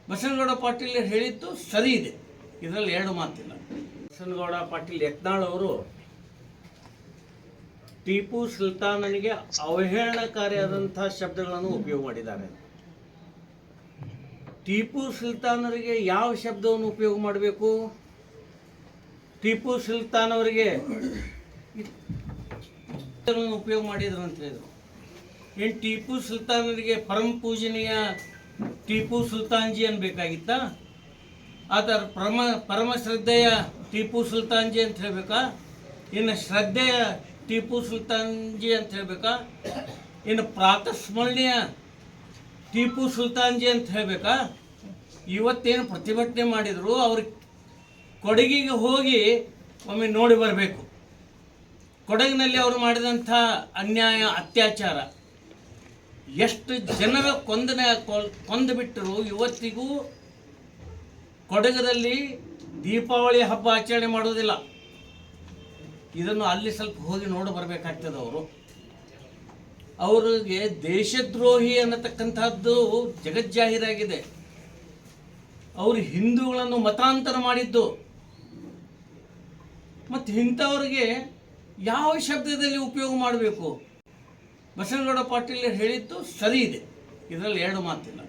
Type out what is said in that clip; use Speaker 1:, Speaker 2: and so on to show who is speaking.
Speaker 1: ಬಸನಗೌಡ ಪಾಟೀಲ್ ಹೇಳಿದ್ದು ಸರಿ ಇದೆ, ಇದರಲ್ಲಿ ಎರಡು ಮಾತಿಲ್ಲ. ಬಸನಗೌಡ ಪಾಟೀಲ್ ಯತ್ನಾಳ್ ಅವರು ಟಿಪ್ಪು ಸುಲ್ತಾನನಿಗೆ ಅವಹೇಳನಕಾರಿಯಾದಂಥ ಶಬ್ದಗಳನ್ನು ಉಪಯೋಗ ಮಾಡಿದ್ದಾರೆ. ಟಿಪ್ಪು ಸುಲ್ತಾನರಿಗೆ ಯಾವ ಶಬ್ದವನ್ನು ಉಪಯೋಗ ಮಾಡಬೇಕು? ಟಿಪ್ಪು ಸುಲ್ತಾನ್ ಅವರಿಗೆ ಉಪಯೋಗ ಮಾಡಿದ್ರು ಅಂತ ಹೇಳಿದ್ರು. ಏನು ಟಿಪ್ಪು ಸುಲ್ತಾನರಿಗೆ ಪರಮ ಪೂಜನೀಯ ಟಿಪ್ಪು ಸುಲ್ತಾನ್ಜಿ ಅನ್ಬೇಕಾಗಿತ್ತ? ಅದರ ಪರಮ ಶ್ರದ್ಧೆಯ ಟಿಪ್ಪು ಸುಲ್ತಾನ್ಜಿ ಅಂತ ಹೇಳ್ಬೇಕಾ? ಇನ್ನು ಶ್ರದ್ಧೆಯ ಟಿಪ್ಪು ಸುಲ್ತಾನ್ಜಿ ಅಂತ ಹೇಳ್ಬೇಕಾ? ಇನ್ನು ಪ್ರಾತಸ್ಮರಣೀಯ ಟಿಪ್ಪು ಸುಲ್ತಾನ್ಜಿ ಅಂತ ಹೇಳ್ಬೇಕಾ? ಇವತ್ತೇನು ಪ್ರತಿಭಟನೆ ಮಾಡಿದ್ರು ಅವ್ರ ಕೊಡಗಿಗೆ ಹೋಗಿ ಒಮ್ಮೆ ನೋಡಿ ಬರಬೇಕು. ಕೊಡಗಿನಲ್ಲಿ ಅವರು ಮಾಡಿದಂಥ ಅನ್ಯಾಯ, ಅತ್ಯಾಚಾರ, ಎಷ್ಟು ಜನರ ಕೊಂದು ಬಿಟ್ಟರು. ಇವತ್ತಿಗೂ ಕೊಡಗದಲ್ಲಿ ದೀಪಾವಳಿ ಹಬ್ಬ ಆಚರಣೆ ಮಾಡೋದಿಲ್ಲ. ಇದನ್ನು ಅಲ್ಲಿ ಸ್ವಲ್ಪ ಹೋಗಿ ನೋಡಿ ಬರಬೇಕಾಗ್ತದೆ. ಅವರಿಗೆ ದೇಶದ್ರೋಹಿ ಅನ್ನತಕ್ಕಂಥದ್ದು ಜಗಜ್ಜಾಹೀರಾಗಿದೆ. ಅವರು ಹಿಂದೂಗಳನ್ನು ಮತಾಂತರ ಮಾಡಿದ್ದು. ಮತ್ತು ಇಂಥವ್ರಿಗೆ ಯಾವ ಶಬ್ದದಲ್ಲಿ ಉಪಯೋಗ ಮಾಡಬೇಕು? ಬಸನಗೌಡ ಪಾಟೀಲ್ ಹೇಳಿದ್ದು ಸರಿ ಇದೆ, ಇದರಲ್ಲಿ ಎರಡು ಮಾತಿಲ್ಲ.